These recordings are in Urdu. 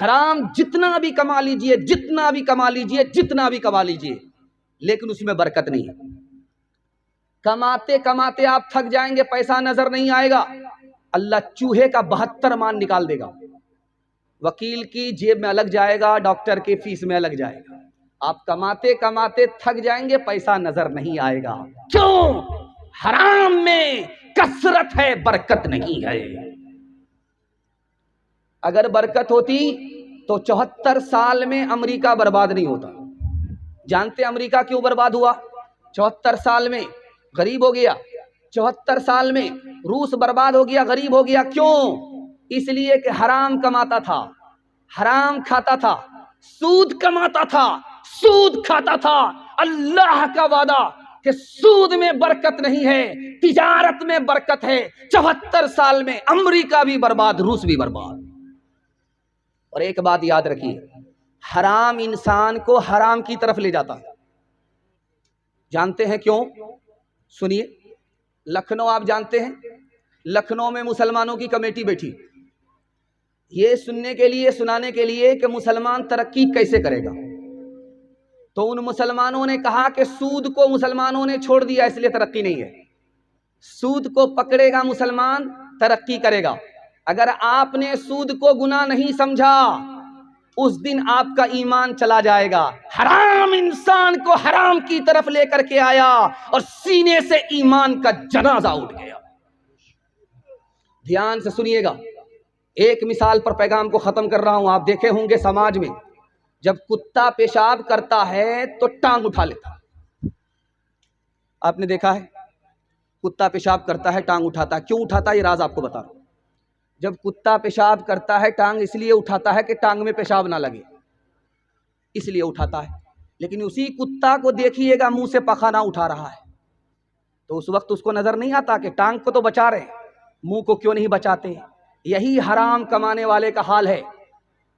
حرام جتنا بھی کما لیجئے، جتنا بھی کما لیجئے، جتنا بھی کما لیجئے، لیکن اس میں برکت نہیں ہے۔ کماتے کماتے آپ تھک جائیں گے، پیسہ نظر نہیں آئے گا، اللہ چوہے کا 72 مان نکال دے گا۔ وکیل کی جیب میں الگ جائے گا، ڈاکٹر کی فیس میں الگ جائے گا۔ آپ کماتے کماتے تھک جائیں گے، پیسہ نظر نہیں آئے گا۔ کیوں؟ حرام میں کثرت ہے، برکت نہیں ہے۔ اگر برکت ہوتی تو 74 سال میں امریکہ برباد نہیں ہوتا۔ جانتے امریکہ کیوں برباد ہوا؟ 74 سال میں غریب ہو گیا۔ 74 سال میں روس برباد ہو گیا، غریب ہو گیا۔ کیوں؟ اس لیے کہ حرام کماتا تھا، حرام کھاتا تھا، سود کماتا تھا، سود کھاتا تھا۔ اللہ کا وعدہ کہ سود میں برکت نہیں ہے، تجارت میں برکت ہے۔ 74 سال میں امریکہ بھی برباد، روس بھی برباد۔ اور ایک بات یاد رکھیے، حرام انسان کو حرام کی طرف لے جاتا ہے۔ جانتے ہیں کیوں؟ سنیے، لکھنؤ آپ جانتے ہیں، لکھنؤ میں مسلمانوں کی کمیٹی بیٹھی، یہ سننے کے لیے، سنانے کے لیے کہ مسلمان ترقی کیسے کرے گا۔ تو ان مسلمانوں نے کہا کہ سود کو مسلمانوں نے چھوڑ دیا، اس لیے ترقی نہیں ہے۔ سود کو پکڑے گا مسلمان، ترقی کرے گا۔ اگر آپ نے سود کو گناہ نہیں سمجھا، اس دن آپ کا ایمان چلا جائے گا۔ حرام انسان کو حرام کی طرف لے کر کے آیا اور سینے سے ایمان کا جنازہ اٹھ گیا۔ دھیان سے سنیے گا، ایک مثال پر پیغام کو ختم کر رہا ہوں۔ آپ دیکھے ہوں گے سماج میں جب کتا پیشاب کرتا ہے تو ٹانگ اٹھا لیتا ہے۔ آپ نے دیکھا ہے کتا پیشاب کرتا ہے ٹانگ اٹھاتا ہے، کیوں اٹھاتا ہے یہ راز آپ کو بتا رہا ہوں۔ جب کتا پیشاب کرتا ہے ٹانگ اس لیے اٹھاتا ہے کہ ٹانگ میں پیشاب نہ لگے، اس لیے اٹھاتا ہے۔ لیکن اسی کتا کو دیکھیے گا منہ سے پخانہ اٹھا رہا ہے، تو اس وقت اس کو نظر نہیں آتا کہ ٹانگ کو تو بچا رہے ہیں، منہ کو کیوں نہیں بچاتے؟ یہی حرام کمانے والے کا حال ہے،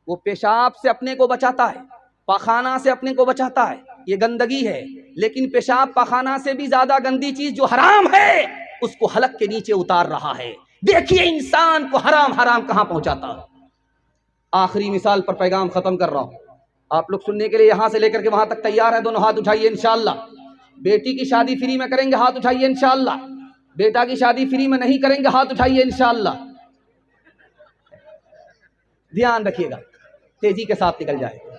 وہ پیشاب سے اپنے کو بچاتا ہے، پخانہ سے اپنے کو بچاتا ہے، یہ گندگی ہے۔ لیکن پیشاب پخانہ سے بھی زیادہ گندی چیز جو حرام ہے اس کو حلق کے نیچے اتار رہا ہے۔ دیکھیے انسان کو حرام کہاں پہنچاتا ہے۔ آخری مثال پر پیغام ختم کر رہا ہوں۔ آپ لوگ سننے کے لیے یہاں سے لے کر کے وہاں تک تیار ہیں؟ دونوں ہاتھ اٹھائیے انشاءاللہ۔ بیٹی کی شادی فری میں کریں گے، ہاتھ اٹھائیے انشاءاللہ۔ بیٹا کی شادی فری میں نہیں کریں گے، ہاتھ اٹھائیے انشاءاللہ۔ دھیان رکھیے گا، تیزی کے ساتھ نکل جائے گا،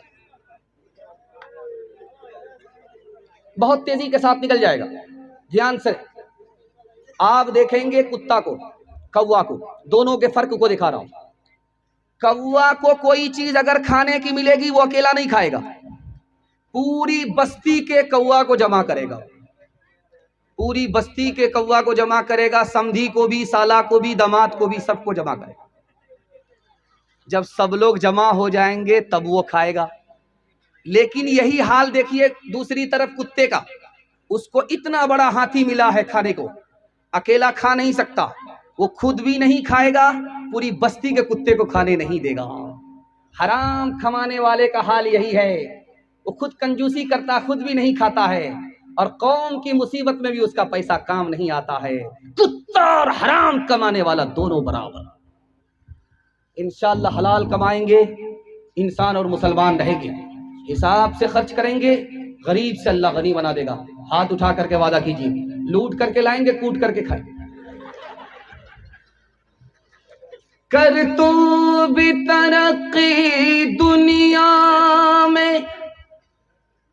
بہت تیزی کے ساتھ نکل جائے گا۔ دھیان سے آپ دیکھیں گے کتا کو، کوا کو، دونوں کے فرق کو دکھا رہا ہوں۔ کوا کو کوئی چیز اگر کھانے کی ملے گی وہ اکیلا نہیں کھائے گا، پوری بستی کے کوا کو جمع کرے گا، پوری بستی کے کوا کو جمع کرے گا، سمدھی کو بھی، سالہ کو بھی، داماد کو بھی، سب کو جمع کرے گا۔ جب سب لوگ جمع ہو جائیں گے تب وہ کھائے گا۔ لیکن یہی حال دیکھیے دوسری طرف کتے کا، اس کو اتنا بڑا ہاتھی ملا ہے کھانے کو، اکیلا کھا نہیں سکتا، وہ خود بھی نہیں کھائے گا، پوری بستی کے کتے کو کھانے نہیں دے گا۔ حرام کمانے والے کا حال یہی ہے، وہ خود کنجوسی کرتا، خود بھی نہیں کھاتا ہے، اور قوم کی مصیبت میں بھی اس کا پیسہ کام نہیں آتا ہے۔ کتا اور حرام کمانے والا دونوں برابر۔ انشاءاللہ حلال کمائیں گے، انسان اور مسلمان رہیں گے، حساب سے خرچ کریں گے، غریب سے اللہ غنی بنا دے گا۔ ہاتھ اٹھا کر کے وعدہ کیجیے، لوٹ کر کے لائیں گے، کوٹ کر کے کھائیں گے۔ کر تو بھی ترقی دنیا میں،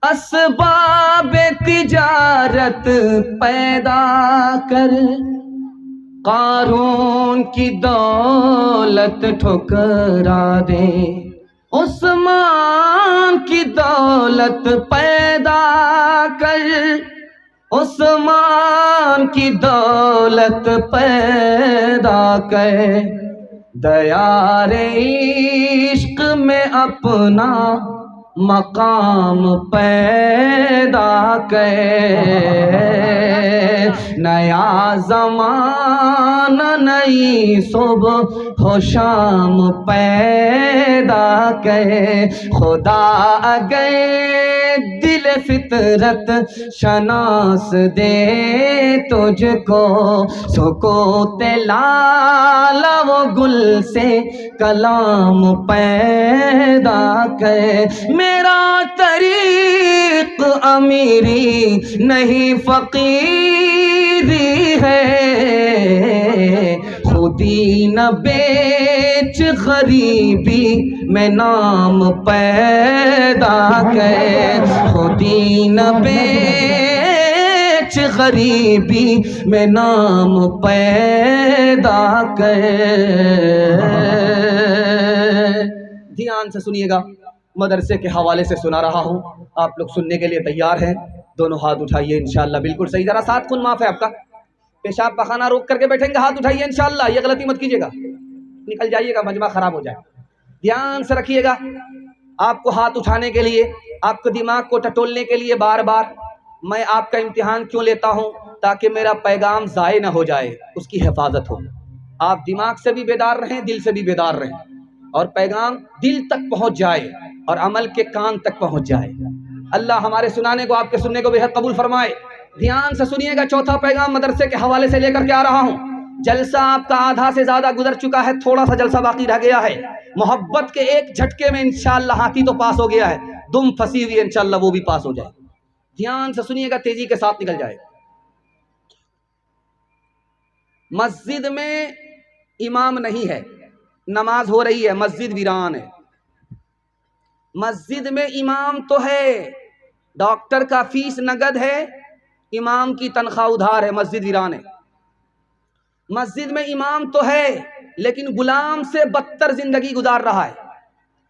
اسباب تجارت پیدا کر، قارون کی دولت ٹھکرا دے، عثمان کی دولت پیدا کر، عثمان کی دولت پیدا کر، دیار عشق میں اپنا مقام پیدا کر، نیا زمانہ نئی صبح و شام پیدا کر، خدا اگر دل فطرت شناس دے تجھ کو، سکوت لالا و گل سے کلام پیدا کر، میرا طریق امیری نہیں فقیری ہے، خودی نہ بیچ غریبی میں نام پیدا کر، خودی نہ بیچ غریبی میں نام پیدا کر۔ دھیان سے سنیے گا، مدرسے کے حوالے سے سنا رہا ہوں، آپ لوگ سننے کے لیے تیار ہیں؟ دونوں ہاتھ اٹھائیے انشاءاللہ، بالکل صحیح، ذرا ساتھ خون معاف ہے آپ کا، پیشاب پخانہ روک کر کے بیٹھیں گے، ہاتھ اٹھائیے انشاءاللہ، یہ غلطی مت کیجیے گا، نکل جائیے گا، مجمع خراب ہو جائے۔ دھیان سے رکھیے گا، آپ کو ہاتھ اٹھانے کے لیے، آپ کو دماغ کو ٹٹولنے کے لیے بار بار میں آپ کا امتحان کیوں لیتا ہوں؟ تاکہ میرا پیغام ضائع نہ ہو جائے، اس کی حفاظت ہو، آپ دماغ سے بھی بیدار رہیں، دل سے بھی بیدار رہیں، اور پیغام دل تک پہنچ جائے اور عمل کے کان تک پہنچ جائے۔ اللہ ہمارے سنانے کو، آپ کے سننے کو بے حد قبول فرمائے۔ دھیان سے سنیے گا، چوتھا پیغام مدرسے کے حوالے سے لے کر کے آ رہا ہوں۔ جلسہ آپ کا آدھا سے زیادہ گزر چکا ہے، تھوڑا سا جلسہ باقی رہ گیا ہے، محبت کے ایک جھٹکے میں انشاءاللہ ہاتھی تو پاس ہو گیا ہے، دم پھنسی ہوئی ہے، انشاءاللہ وہ بھی پاس ہو جائے۔ دھیان سے سنیے گا، تیزی کے ساتھ نکل جائے۔ مسجد میں امام نہیں ہے، نماز ہو رہی ہے، مسجد ویران ہے۔ مسجد میں امام تو ہے، ڈاکٹر کا فیس نگد ہے، امام کی تنخواہ ادھار ہے، مسجد ویران ہے۔ مسجد میں امام تو ہے لیکن غلام سے بدتر زندگی گزار رہا ہے،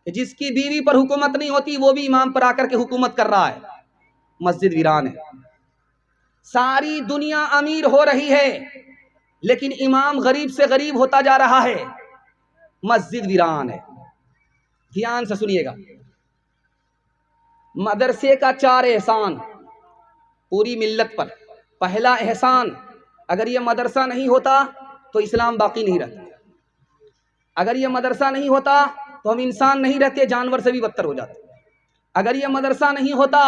جس کی بیوی پر حکومت نہیں ہوتی وہ بھی امام پر آ کر کے حکومت کر رہا ہے، مسجد ویران ہے۔ ساری دنیا امیر ہو رہی ہے لیکن امام غریب سے غریب ہوتا جا رہا ہے، مسجد ویران ہے۔ دھیان سے سنیے گا، مدرسے کا 4 احسان پوری ملت پر۔ پہلا احسان، اگر یہ مدرسہ نہیں ہوتا تو اسلام باقی نہیں رہتا، اگر یہ مدرسہ نہیں ہوتا تو ہم انسان نہیں رہتے، جانور سے بھی بدتر ہو جاتے، اگر یہ مدرسہ نہیں ہوتا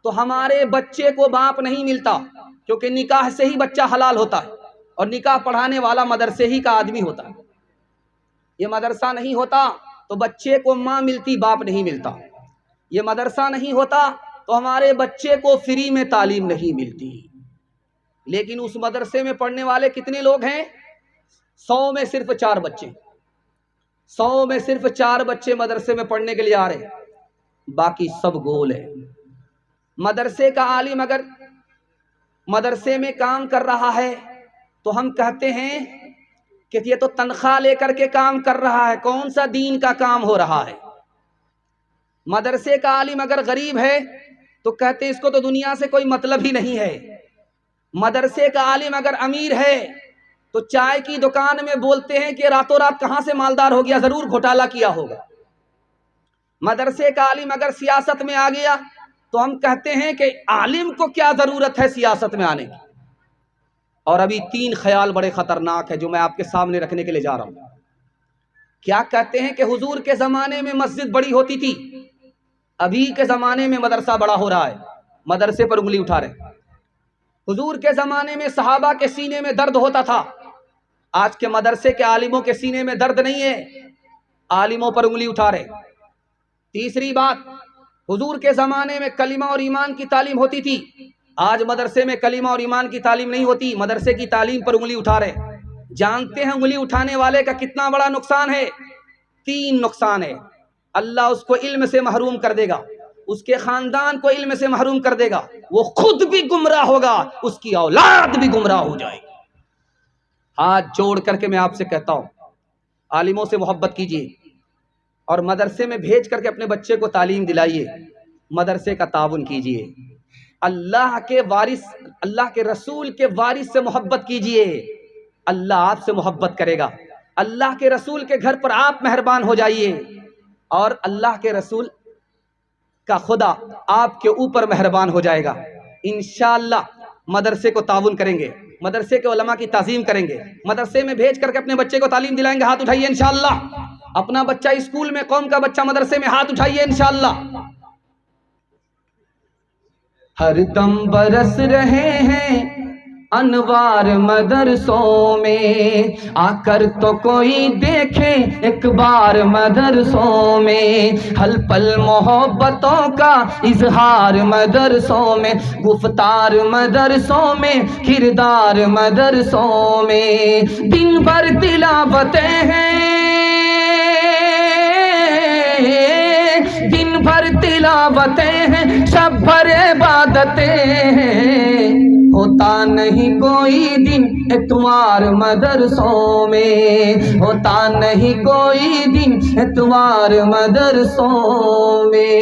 تو ہمارے بچے کو باپ نہیں ملتا، کیونکہ نکاح سے ہی بچہ حلال ہوتا ہے، اور نکاح پڑھانے والا مدرسے ہی کا آدمی ہوتا ہے۔ یہ مدرسہ نہیں ہوتا تو بچے کو ماں ملتی، باپ نہیں ملتا، یہ مدرسہ نہیں ہوتا تو ہمارے بچے کو فری میں تعلیم نہیں ملتی۔ لیکن اس مدرسے میں پڑھنے والے کتنے لوگ ہیں؟ 100 میں صرف 4 بچے، 100 میں صرف 4 بچے مدرسے میں پڑھنے کے لیے آ رہے ہیں، باقی سب گول ہے۔ مدرسے کا عالم اگر مدرسے میں کام کر رہا ہے تو ہم کہتے ہیں کہ یہ تو تنخواہ لے کر کے کام کر رہا ہے، کون سا دین کا کام ہو رہا ہے۔ مدرسے کا عالم اگر غریب ہے تو کہتے ہیں اس کو تو دنیا سے کوئی مطلب ہی نہیں ہے۔ مدرسے کا عالم اگر امیر ہے تو چائے کی دکان میں بولتے ہیں کہ راتوں رات کہاں سے مالدار ہو گیا، ضرور گھوٹالہ کیا ہوگا۔ مدرسے کا عالم اگر سیاست میں آ گیا تو ہم کہتے ہیں کہ عالم کو کیا ضرورت ہے سیاست میں آنے کی۔ اور ابھی 3 خیال بڑے خطرناک ہیں جو میں آپ کے سامنے رکھنے کے لیے جا رہا ہوں۔ کیا کہتے ہیں کہ حضور کے زمانے میں مسجد بڑی ہوتی تھی، ابھی کے زمانے میں مدرسہ بڑا ہو رہا ہے، مدرسے پر انگلی اٹھا رہے ہیں۔ حضور کے زمانے میں صحابہ کے سینے میں درد ہوتا تھا، آج کے مدرسے کے عالموں کے سینے میں درد نہیں ہے، عالموں پر انگلی اٹھا رہے۔ تیسری بات، حضور کے زمانے میں کلمہ اور ایمان کی تعلیم ہوتی تھی، آج مدرسے میں کلمہ اور ایمان کی تعلیم نہیں ہوتی، مدرسے کی تعلیم پر انگلی اٹھا رہے۔ جانتے ہیں انگلی اٹھانے والے کا کتنا بڑا نقصان ہے؟ 3 نقصان ہے۔ اللہ اس کو علم سے محروم کر دے گا، اس کے خاندان کو علم سے محروم کر دے گا، وہ خود بھی گمراہ ہوگا، اس کی اولاد بھی گمراہ ہو جائے گی۔ ہاتھ جوڑ کر کے میں آپ سے کہتا ہوں، عالموں سے محبت کیجیے اور مدرسے میں بھیج کر کے اپنے بچے کو تعلیم دلائیے، مدرسے کا تعاون کیجیے، اللہ کے وارث، اللہ کے رسول کے وارث سے محبت کیجیے، اللہ آپ سے محبت کرے گا۔ اللہ کے رسول کے گھر پر آپ مہربان ہو جائیے، اور اللہ کے رسول کا خدا آپ کے اوپر مہربان ہو جائے گا. انشاءاللہ مدرسے کو تعاون کریں گے, مدرسے کے علماء کی تعظیم کریں گے, مدرسے میں بھیج کر کے اپنے بچے کو تعلیم دلائیں گے. ہاتھ اٹھائیے انشاءاللہ. اپنا بچہ اسکول میں, قوم کا بچہ مدرسے میں, ہاتھ اٹھائیے انشاءاللہ. ہر دم برس رہے ہیں انوار مدرسوں میں, آ کر تو کوئی دیکھے ایک بار مدرسوں میں. ہل پل محبتوں کا اظہار مدرسوں میں, گفتار مدرسوں میں, کردار مدرسوں میں. دن بھر تلاوتیں ہیں, دن بھر تلاوتیں ہیں, شب بھر عبادتیں ہیں. ہوتا نہیں کوئی دن اتوار مدرسوں میں, ہوتا نہیں کوئی دن اتوار مدرسوں میں.